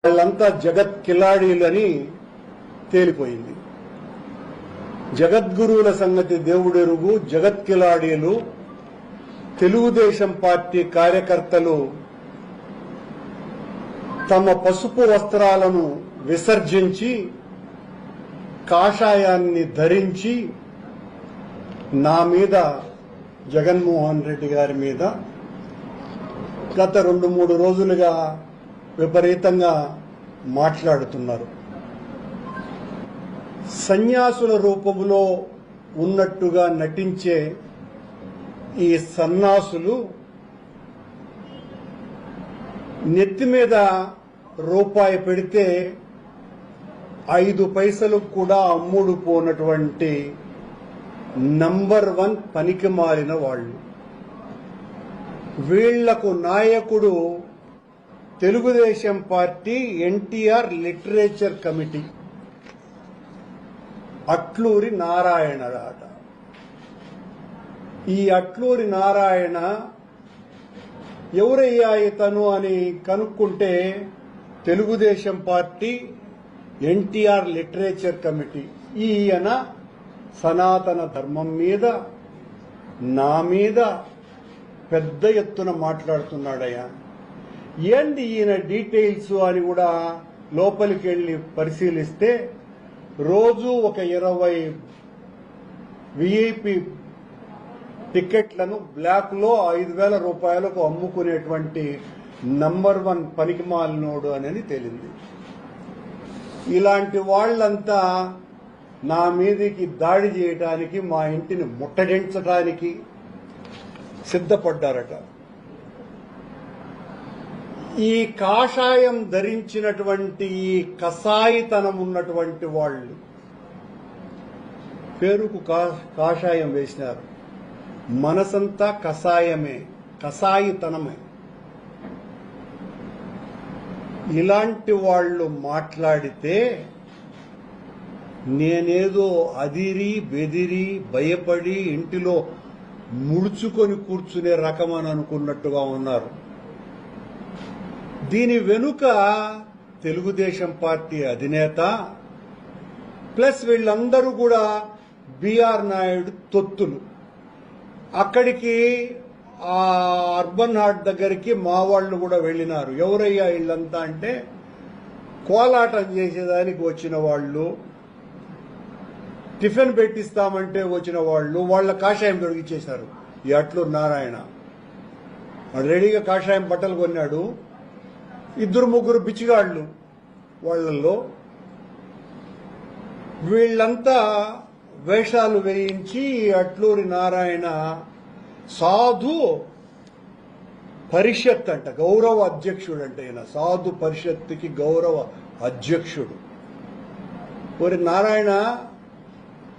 వాళ్ళంతా జగత్ కిలాడీలని తేలిపోయింది. జగద్గురువుల సంగతి దేవుడెరుగు. జగత్ కిలాడీలు తెలుగుదేశం పార్టీ కార్యకర్తలు తమ పసుపు వస్త్రాలను విసర్జించి కాషాయాన్ని ధరించి నా మీద, జగన్మోహన్ రెడ్డి గారి మీద గత 2-3 రోజులుగా విపరీతంగా మాట్లాడుతున్నారు. సన్యాసుల రూపంలో ఉన్నట్టుగా నటించే ఈ సన్నాసులు నెత్తి మీద రూపాయి పెడితే 5 పైసలకు కూడా అమ్ముడు పోనటువంటి నంబర్ 1 పనికి మారిన వాళ్ళు. వీళ్లకు నాయకుడు Telugu Desam party NTR literature committee Atluri Narayana అట. ఈ అట్లూరి నారాయణ ఎవరయ్యా ఇతను అని కనుక్కుంటే Telugu Desam party NTR literature committee. ఈయన సనాతన ధర్మం మీద, నా మీద పెద్ద ఎత్తున మాట్లాడుతున్నాడయ్యా. ఏంది ఈయన డీటెయిల్స్ అని కూడా లోపలికి వెళ్లి పరిశీలిస్తే రోజు ఒక 20 విఐపి టికెట్లను బ్లాక్ లో 5,000 రూపాయలకు అమ్ముకునేటువంటి నంబర్ 1 పనికిమాలినోడు అని తేలింది. ఇలాంటి వాళ్లంతా నా మీదికి దాడి చేయడానికి, మా ఇంటిని ముట్టడించడానికి సిద్ధపడ్డారట. ఈ కాషాయం ధరించినటువంటి ఈ కసాయితనం ఉన్నటువంటి వాళ్ళు పేరుకు కాషాయం వేసినారు. మనసంతా కసాయమే, కసాయితనమే. ఇలాంటి వాళ్ళు మాట్లాడితే నేనేదో అదిరి బెదిరి భయపడి ఇంటిలో ముడుచుకొని కూర్చునే రకమని అనుకున్నట్టుగా ఉన్నారు. దీని వెనుక తెలుగుదేశం పార్టీ అధినేత ప్లస్ వీళ్ళందరూ కూడా బిఆర్ నాయుడు తొత్తులు. అక్కడికి ఆ అర్బన్ హార్ట్ దగ్గరికి మా వాళ్ళు కూడా వెళ్లినారు. ఎవరయ్యా వీళ్ళంతా అంటే కోలాటం చేసేదానికి వచ్చిన వాళ్ళు, టిఫిన్ పెట్టిస్తామంటే వచ్చిన వాళ్ళు. వాళ్ళ కాషాయం తొడిగిచ్చేశారు. ఈ అట్లూరు నారాయణ రెడీగా కాషాయం బట్టలు కొన్నాడు. 2-3 బిచ్చిగాళ్లు వాళ్లలో. వీళ్లంతా వేషాలు వేయించి అట్లూరి నారాయణ సాధు పరిషత్ అంట, గౌరవ అధ్యక్షుడు అంట. ఈయన సాధు పరిషత్తుకి గౌరవ అధ్యక్షుడు. ఒరి నారాయణ,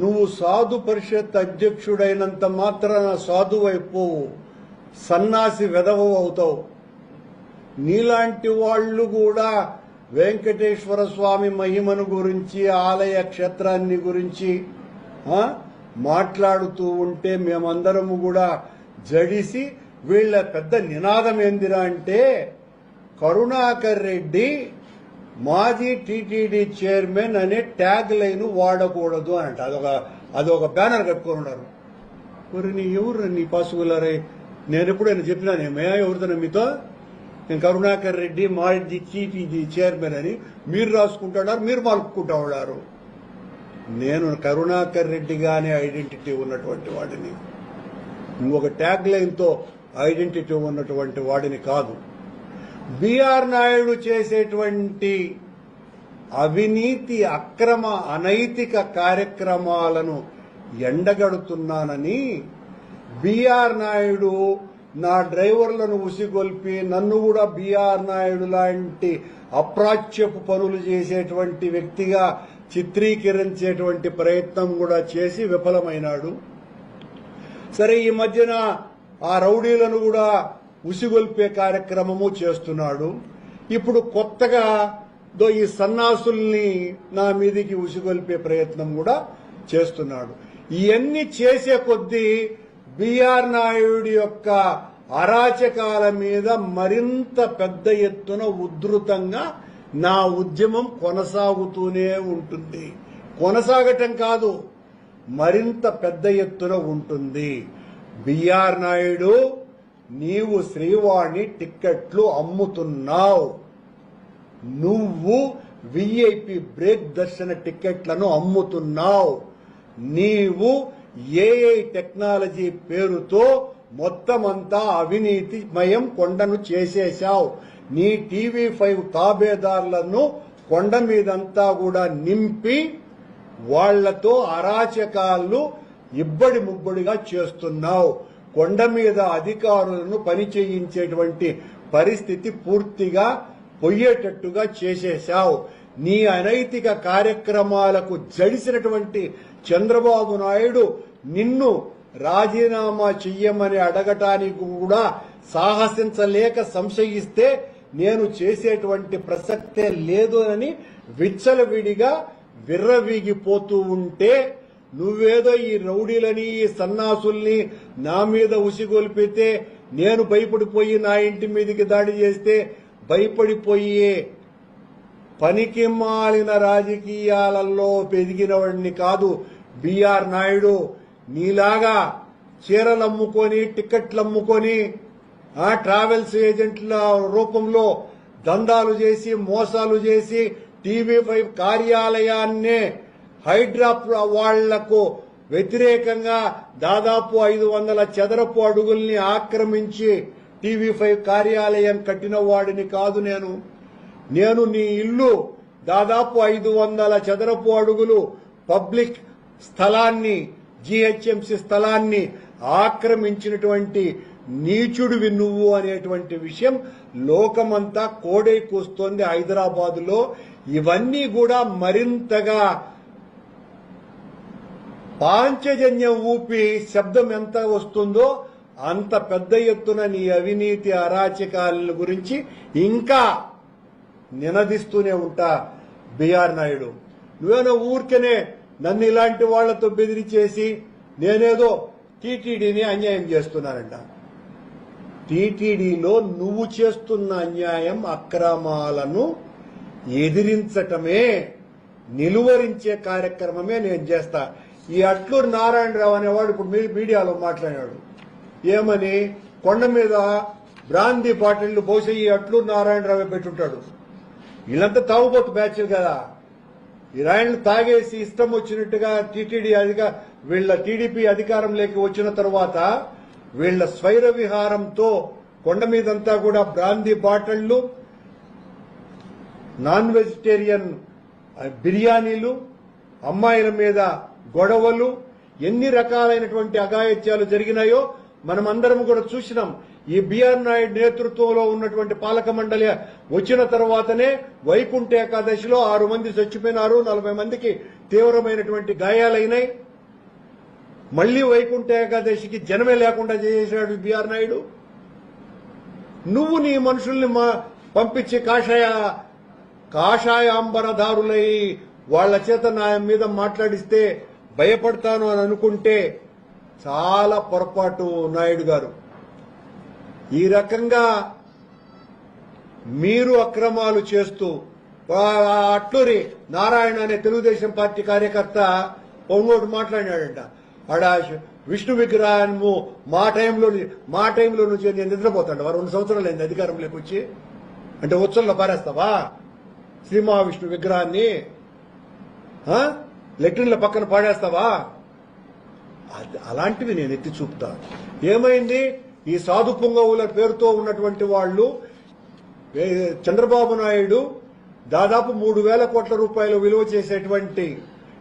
నువ్వు సాధు పరిషత్ అధ్యక్షుడైనంత మాత్రాన సాధువైపోవు, సన్నాసి వెధవ అవుతావు. నీలాంటి వాళ్ళు కూడా వెంకటేశ్వర స్వామి మహిమను గురించి, ఆలయ క్షేత్రాన్ని గురించి మాట్లాడుతూ ఉంటే మేమందరము కూడా జడిసి, వీళ్ల పెద్ద నినాదం ఏందిరా అంటే కరుణాకర్ రెడ్డి మాజీ టీటీడీ చైర్మన్ అనే ట్యాగ్ లైన్ వాడకూడదు అనంట. అదొక బ్యానర్ కట్టుకొని ఉన్నారు. మరి నీ ఎవరు నీ పాసుగులారే? నేను ఎప్పుడైనా చెప్పినానేమే ఎవరిదైనా మీతో? నేను కరుణాకర్ రెడ్డి మాజీ టీటీడీ చైర్మన్ అని మీరు రాసుకుంటున్నారు, మీరు మలుపుకుంటా ఉన్నారు. నేను కరుణాకర్ రెడ్డిగానే ఐడెంటిటీ ఉన్నటువంటి వాడిని, ఇంకొక ట్యాగ్ లైన్తో ఐడెంటిటీ ఉన్నటువంటి వాడిని కాదు. బిఆర్ నాయుడు చేసేటువంటి అవినీతి, అక్రమ, అనైతిక కార్యక్రమాలను ఎండగడుతున్నానని బిఆర్ నాయుడు నా డ్రైవర్లను ఉసిగొల్పి నన్ను కూడా బిఆర్ నాయుడు లాంటి అప్రాచ్యపు పనులు చేసేటువంటి వ్యక్తిగా చిత్రీకరించేటువంటి ప్రయత్నం కూడా చేసి విఫలమైనాడు. సరే, ఈ మధ్యన ఆ రౌడీలను కూడా ఉసిగొల్పే కార్యక్రమము చేస్తున్నాడు. ఇప్పుడు కొత్తగా ఈ సన్నాసుల్ని నా మీదికి ఉసిగొల్పే ప్రయత్నం కూడా చేస్తున్నాడు. ఇవన్నీ చేసే కొద్దీ బిఆర్ నాయుడు యొక్క అరాచకాల మీద మరింత పెద్ద ఎత్తున ఉధృతంగా నా ఉద్యమం కొనసాగుతూనే ఉంటుంది. కొనసాగటం కాదు, మరింత పెద్ద ఎత్తున ఉంటుంది. బిఆర్ నాయుడు, నీవు శ్రీవాణి టిక్కెట్లు అమ్ముతున్నావు. నువ్వు విఐపి బ్రేక్ దర్శన టిక్కెట్లను అమ్ముతున్నావు. నీవు ఏఐ టెక్నాలజీ పేరుతో మొత్తమంతా అవినీతిమయం కొండను చేసేశావు. నీ టీవీ5 తాబేదారులను కొండ మీదంతా కూడా నింపి వాళ్లతో అరాచకాలు ఇబ్బడి ముబ్బడిగా చేస్తున్నావు. కొండ మీద అధికారులను పని చేయించేటువంటి పరిస్థితి పూర్తిగా పొయ్యేటట్టుగా చేసేశావు. నీ అనైతిక కార్యక్రమాలకు జడిసినటువంటి చంద్రబాబు నాయుడు నిన్ను రాజీనామా చెయ్యమని అడగటానికి కూడా సాహసించలేక సంశయిస్తే నేను చేసేటువంటి ప్రసక్తే లేదు అని విచ్చలవిడిగా విర్రవీగిపోతూ ఉంటే, నువ్వేదో ఈ రౌడీలని ఈ సన్నాసుల్ని నా మీద ఉసిగొల్పితే నేను భయపడిపోయి నా ఇంటి మీదకి దాడి చేస్తే భయపడిపోయే పనికి మాలిన రాజకీయాలలో పెరిగినవాడిని కాదు బిఆర్ నాయుడు. నీలాగా చీరలు అమ్ముకొని టిక్కెట్లు అమ్ముకొని ట్రావెల్స్ ఏజెంట్ల రూపంలో దందాలు చేసి మోసాలు చేసి టీవీ5 కార్యాలయాన్నే హైడ్రా వాళ్లకు వ్యతిరేకంగా దాదాపు 500 చదరపు అడుగుల్ని ఆక్రమించి టీవీ5 కార్యాలయం కట్టిన వాడిని కాదు నేను నీ ఇల్లు దాదాపు 500 చదరపు అడుగులు పబ్లిక్ స్థలాన్ని, జీహెచ్ఎంసీ స్థలాన్ని ఆక్రమించినటువంటి నీచుడివి నువ్వు అనేటువంటి విషయం లోకమంతా కోడై కూస్తోంది హైదరాబాద్ లో. ఇవన్నీ కూడా మరింతగా పాంచజన్యం ఊపి శబ్దం ఎంత వస్తుందో అంత పెద్ద ఎత్తున నీ అవినీతి అరాచకాల గురించి ఇంకా నినదిస్తూనే ఉంటా బిఆర్ నాయుడు. నువ్వేనో ఊరికనే నన్ను ఇలాంటి వాళ్లతో బెదిరించేసి నేనేదో టీటీడీని అన్యాయం చేస్తున్నానంట. టీటీడీలో నువ్వు చేస్తున్న అన్యాయం అక్రమాలను ఎదిరించటమే, నిలువరించే కార్యక్రమమే నేను చేస్తా. ఈ అట్లూరు నారాయణరావు అనేవాడు ఇప్పుడు మీడియాలో మాట్లాడాడు. ఏమని? కొండ మీద బ్రాందీ బాటిళ్లు బహుశా ఈ అట్లూరు నారాయణరావే పెట్టుంటాడు. వీళ్ళంతా తాగుబోతు బ్యాచ్లు కదా. ఈ రాయళ్లు తాగేసి ఇష్టం వచ్చినట్టుగా వీళ్ళ టీడీపీ అధికారంలోకి వచ్చిన తర్వాత వీళ్ల స్వైర విహారంతో కొండ మీదంతా కూడా బ్రాందీ బాటిళ్లు, నాన్ వెజిటేరియన్ బిర్యానీలు, అమ్మాయిల మీద గొడవలు, ఎన్ని రకాలైనటువంటి అఘాయిత్యాలు జరిగినాయో మనమందరం కూడా చూసినాం. ఈ బిఆర్ నాయుడు నేతృత్వంలో ఉన్నటువంటి పాలక మండలి వచ్చిన తర్వాతనే వైకుంఠ ఏకాదశిలో 6 మంది చచ్చిపోయినారు, 40 మందికి తీవ్రమైనటువంటి గాయాలైనాయి. మళ్లీ వైకుంఠ ఏకాదశికి జనమే లేకుండా చేశాడు బిఆర్ నాయుడు. నువ్వు నీ మనుషుల్ని పంపించి కాషాయాంబరదారులై వాళ్ల చేత నా మీద మాట్లాడిస్తే భయపడతాను అని అనుకుంటే చాలా పొరపాటు నాయుడు గారు. ఈ రకంగా మీరు అక్రమాలు చేస్తూ అట్లూరి నారాయణ అనే తెలుగుదేశం పార్టీ కార్యకర్త పొంగోడు మాట్లాడాడంట. ఆడ విష్ణు విగ్రహాన్ని మా టైంలో నుంచి నేను నిద్రపోతాడు. 2 సంవత్సరాలు అయింది అధికారంలోకి వచ్చి. అంటే ఉత్సవంలో పారేస్తావా శ్రీ మహావిష్ణు విగ్రహాన్ని? లెట్రిన్ల పక్కన పాడేస్తావా? అలాంటివి నేను ఎత్తి చూపుతా. ఏమైంది? ఈ సాధు పొంగవుల పేరుతో ఉన్నటువంటి వాళ్ళు చంద్రబాబు నాయుడు దాదాపు 3,000 కోట్ల రూపాయలు విలువ చేసేటువంటి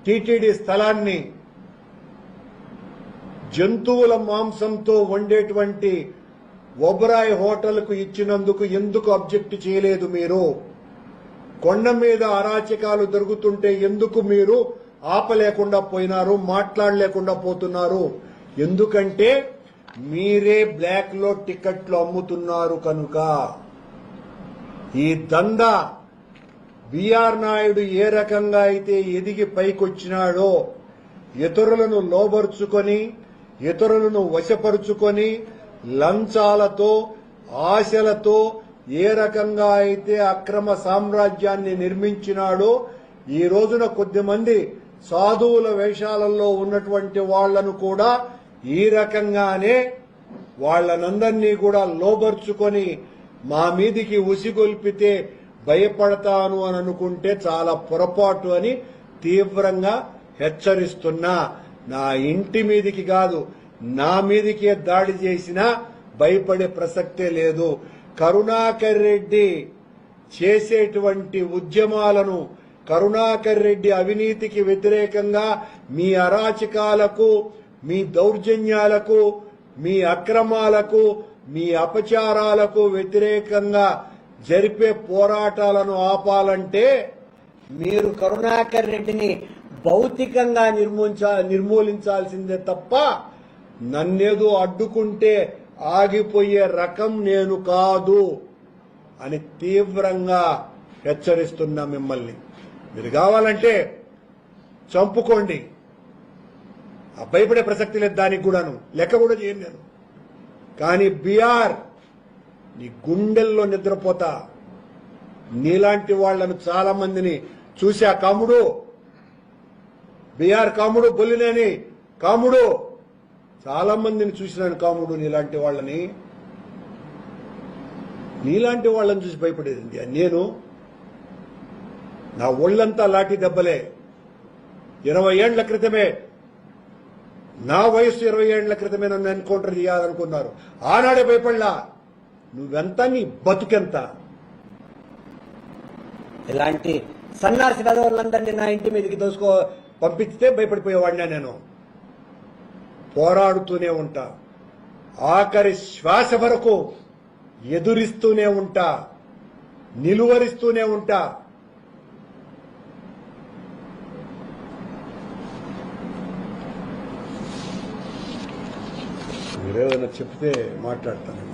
టీటీడీ స్థలాన్ని జంతువుల మాంసంతో వండేటువంటి ఒబరాయ్ హోటల్కు ఇచ్చినందుకు ఎందుకు అబ్జెక్ట్ చేయలేదు మీరు? కొండ మీద అరాచకాలు జరుగుతుంటే ఎందుకు మీరు ఆపలేకుండా పోయినారు, మాట్లాడలేకుండా పోతున్నారు? ఎందుకంటే మీరే బ్లాక్ లో టికెట్లు అమ్ముతున్నారు కనుక. ఈ దందా బిఆర్ నాయుడు ఏ రకంగా అయితే ఎదిగి పైకొచ్చినాడో, ఇతరులను లోబరుచుకొని, ఇతరులను వశపరుచుకొని, లంచాలతో, ఆశలతో ఏ రకంగా అయితే అక్రమ సామ్రాజ్యాన్ని నిర్మించినాడో ఈ రోజున కొద్దిమంది సాధువుల వేషాలలో ఉన్నటువంటి వాళ్లను కూడా ఈ రకంగానే వాళ్ళనందరినీ కూడా లోబర్చుకొని మా మీదికి ఉసిగొల్పితే భయపడతాను అని అనుకుంటే చాలా పొరపాటు అని తీవ్రంగా హెచ్చరిస్తున్నా. నా ఇంటి మీదికి కాదు, నా మీదికే దాడి చేసినా భయపడే ప్రసక్తే లేదు. కరుణాకర్ రెడ్డి చేసేటువంటి ఉద్యమాలను, కరుణాకర్ రెడ్డి అవినీతికి వ్యతిరేకంగా మీ అరాచకాలకు, మీ దౌర్జన్యాలకు, మీ అక్రమాలకు, మీ అపచారాలకు వ్యతిరేకంగా జరిపే పోరాటాలను ఆపాలంటే మీరు కరుణాకర్ రెడ్డిని భౌతికంగా నిర్మూలించాల్సిందే తప్ప నన్నేదో అడ్డుకుంటే ఆగిపోయే రకం నేను కాదు అని తీవ్రంగా హెచ్చరిస్తున్నా మిమ్మల్ని. మీరు కావాలంటే చంపుకోండి, భయపడే ప్రసక్తి లేదు, దానికి కూడాను లెక్క కూడా చేయను నేను. కానీ బీఆర్ నీ గుండెల్లో నిద్రపోతా. నీలాంటి వాళ్లను చాలా మందిని చూసా కాముడు, బీఆర్ కాముడు, బొల్లినేని కాముడు, చాలా మందిని చూసినాను కాముడు. నీలాంటి వాళ్ళని చూసి భయపడేది నేను. నా ఒళ్లంతా లాఠీ దెబ్బలే. 20 ఏళ్ల క్రితమే, నా వయసు 20 ఏళ్ల క్రితమే నన్ను ఎన్కౌంటర్ చేయాలనుకున్నారు. ఆనాడే భయపడలా. నువ్వెంత, నీ బతుకెంత? ఇలాంటి సన్నాసి పదవులందరినీ నా ఇంటి మీదకి పంపిస్తే భయపడిపోయేవాడినా నేను. పోరాడుతూనే ఉంటా, ఆఖరి శ్వాస వరకు ఎదురిస్తూనే ఉంటా, నిలువరిస్తూనే ఉంటా. మీరేదైనా చెప్తే మాట్లాడతానండి.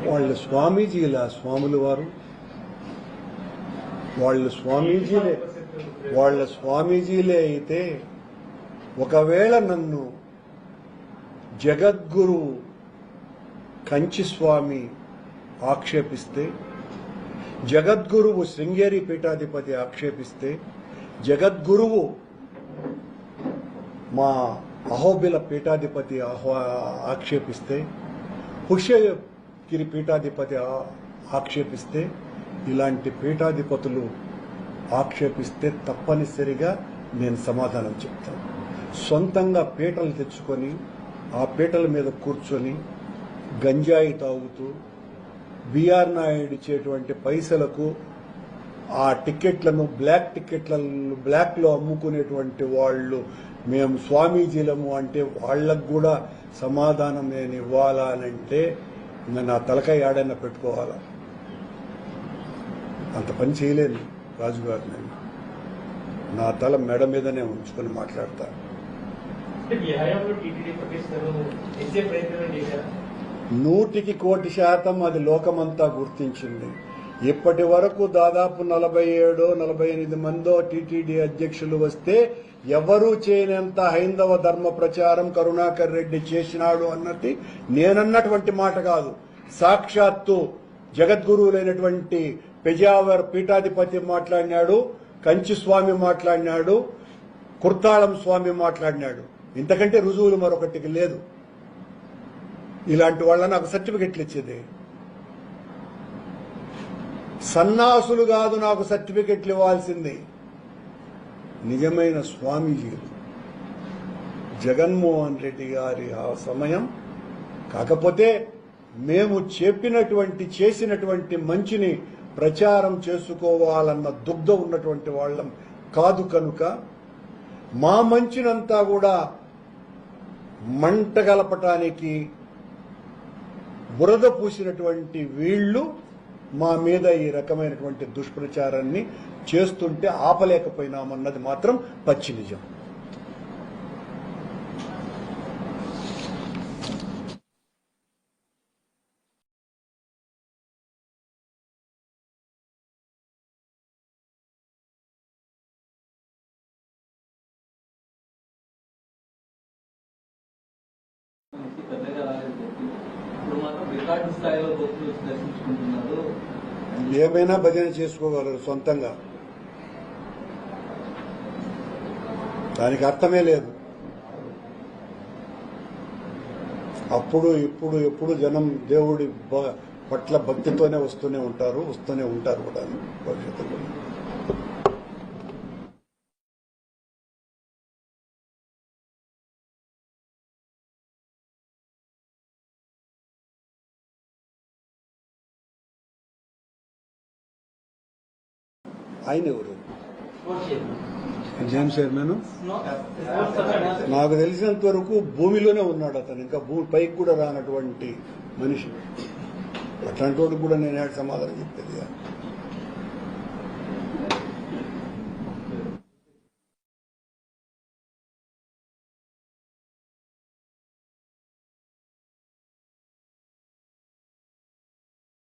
వాళ్ళు స్వామీజీల స్వాములు వారు, వాళ్ళ స్వామీజీలే అయితే ఒకవేళ నన్ను జగద్గురు కంచి స్వామి ఆక్షేపిస్తే, జగద్గురువు శృంగేరి పీఠాధిపతి ఆక్షేపిస్తే, జగద్గురువు మా అహోబిల పీఠాధిపతి ఆక్షేపిస్తే, పుష్యగిరి పీఠాధిపతి ఆక్షేపిస్తే, ఇలాంటి పీఠాధిపతులు ఆక్షేపిస్తే తప్పనిసరిగా నేను సమాధానం చెప్తాను. సొంతంగా పీటలు తెచ్చుకొని ఆ పీటల మీద కూర్చొని గంజాయి తాగుతూ బీఆర్ నాయుడు ఇచ్చేటువంటి పైసలకు ఆ టికెట్లను బ్లాక్లో అమ్ముకునేటువంటి వాళ్ళు మేము స్వామీజీలము అంటే వాళ్లకు కూడా సమాధానం నేను ఇవ్వాలనంటే నా తలకాయ ఏడైనా పెట్టుకోవాలా. అంత పని చేయలేను రాజుగారు. నేను నా తల మెడ మీదనే ఉంచుకొని మాట్లాడతా. 100% అది లోకమంతా గుర్తించింది. ఇప్పటి వరకు దాదాపు 47-48 మందో టీటీడీ అధ్యక్షులు వస్తే ఎవరూ చేయనంత హైందవ ధర్మ ప్రచారం కరుణాకర్ రెడ్డి చేసినాడు అన్నది నేనన్నటువంటి మాట కాదు. సాక్షాత్తు జగద్గురువులైనటువంటి పెజావర్ పీఠాధిపతి మాట్లాడినాడు, కంచి స్వామి మాట్లాడినాడు, కుర్తాళం స్వామి మాట్లాడినాడు. ఇంతకంటే రుజువులు మరొకటికి లేదు. ఇలాంటి వాళ్ళ నాకు సర్టిఫికెట్లు ఇచ్చేది. సన్నాసులు కాదు నాకు సర్టిఫికెట్లు ఇవ్వాల్సింది, నిజమైన స్వామీజీలు. జగన్మోహన్ రెడ్డి గారి ఆ సమయం కాకపోతే మేము చేసినటువంటి మంచిని ప్రచారం చేసుకోవాలన్న దుగ్ధ ఉన్నటువంటి వాళ్ళం కాదు. కనుక మా మంచినంతా కూడా మంటగలపటానికి బురద పూసినటువంటి వీళ్లు మా మీద ఈ రకమైనటువంటి దుష్ప్రచారాన్ని చేస్తుంటే ఆపలేకపోయినామన్నది మాత్రం పచ్చి నిజం. పెద్దగా రాలేదు చెప్పి ఇప్పుడు మాత్రం రికార్డు స్థాయిలో భక్తులు వచ్చి దర్శించుకుంటున్నారు. ఏమైనా భజన చేసుకోగలరు సొంతంగా, దానికి అర్థమే లేదు. అప్పుడు ఇప్పుడు ఎప్పుడు జనం దేవుడి పట్ల భక్తితోనే వస్తూనే ఉంటారు కూడా భవిష్యత్తులో. ఆయన ఎవరు? జేమ్స్ చైర్మన్ నాకు తెలిసినంత వరకు భూమిలోనే ఉన్నాడు అతను, ఇంకా భూమి పైకి కూడా రానటువంటి మనిషి. అట్లాంటి వాడికి కూడా నేను సమాధానం చెప్పేది.